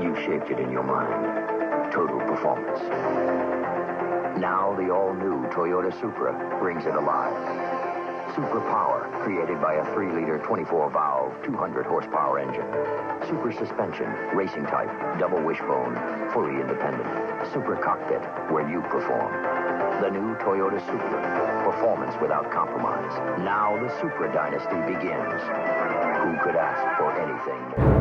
You shaped it in your mind. Total performance. Now the all-new Toyota Supra brings it alive. Super power, created by a 3-liter 24-valve, 200-horsepower engine. Super suspension, racing type, double wishbone, fully independent. Super cockpit, where you perform. The new Toyota Supra. Performance without compromise. Now the Supra dynasty begins. Who could ask for anything more?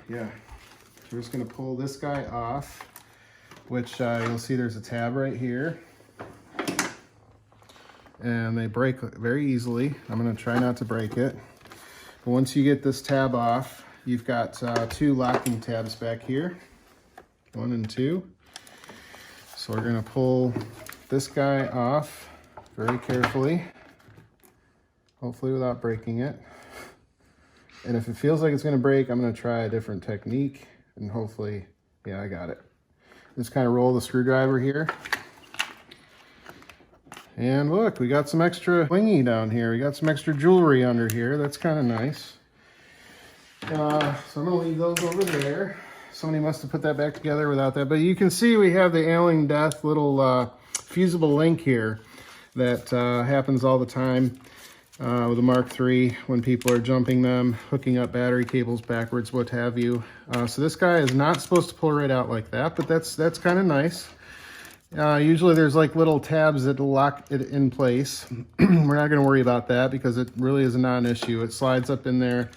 Yeah. So we're just going to pull this guy off, which you'll see there's a tab right here. And they break very easily. I'm going to try not to break it. But once you get this tab off, you've got 2 locking tabs back here. 1 and 2. So we're going to pull this guy off very carefully, hopefully without breaking it. And if it feels like it's going to break, I'm going to try a different technique, and hopefully, yeah, I got it. Just kind of roll the screwdriver here. And look, we got some extra blingy down here. We got some extra jewelry under here. That's kind of nice. So I'm going to leave those over there. Somebody must have put that back together without that. But you can see we have the ailing death little fusible link here that happens all the time with the Mark III when people are jumping them, hooking up battery cables backwards, what have you. So this guy is not supposed to pull right out like that, but that's kind of nice. Usually there's like little tabs that lock it in place. We're not going to worry about that because it really is a non-issue. It slides up in there,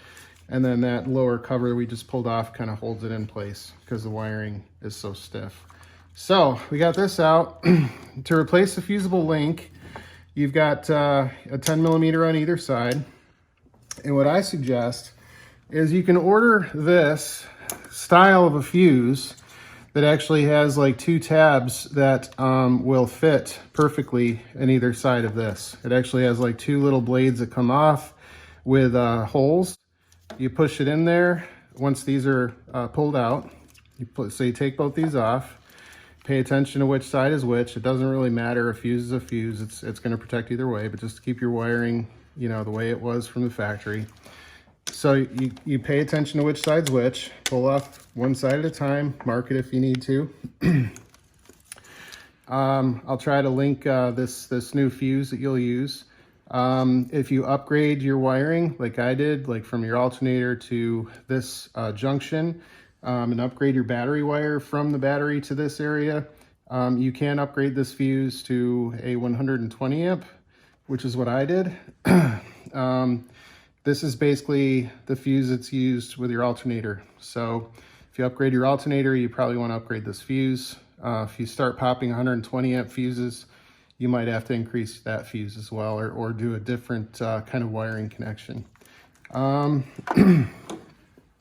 and then that lower cover we just pulled off kind of holds it in place because the wiring is so stiff. So we got this out. To replace the fusible link, you've got a 10 millimeter on either side. And what I suggest is you can order this style of a fuse that actually has like 2 tabs that will fit perfectly in either side of this. It actually has like 2 little blades that come off with holes. You push it in there. Once these are pulled out, so you take both these off. Pay attention to which side is which. It doesn't really matter. A fuse is a fuse. It's going to protect either way, but just to keep your wiring, you know, the way it was from the factory. So you pay attention to which side's which. Pull off one side at a time. Mark it if you need to. I'll try to link this new fuse that you'll use. If you upgrade your wiring like I did, like from your alternator to this junction, and upgrade your battery wire from the battery to this area, you can upgrade this fuse to a 120 amp, which is what I did. This is basically the fuse that's used with your alternator. So if you upgrade your alternator, you probably want to upgrade this fuse. If you start popping 120 amp fuses, you might have to increase that fuse as well, or do a different kind of wiring connection.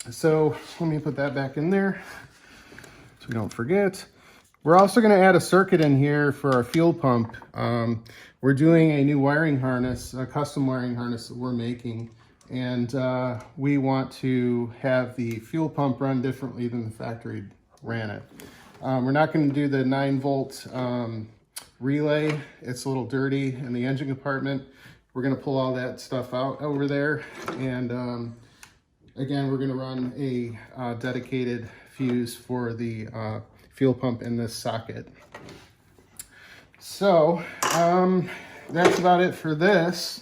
So let me put that back in there so we don't forget. We're also going to add a circuit in here for our fuel pump. We're doing a new wiring harness, a custom wiring harness that we're making. And we want to have the fuel pump run differently than the factory ran it. We're not going to do the 9-volt relay. It's a little dirty in the engine compartment. We're going to pull all that stuff out over there. And again, we're going to run a dedicated fuse for the fuel pump in this socket. So that's about it for this.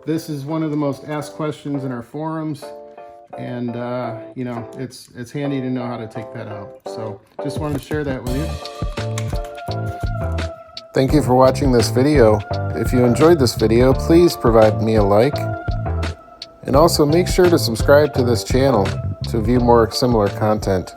This is one of the most asked questions in our forums, and you know, it's handy to know how to take that out. So just wanted to share that with you. Thank you for watching this video. If you enjoyed this video, please provide me a like, and also make sure to subscribe to this channel to view more similar content.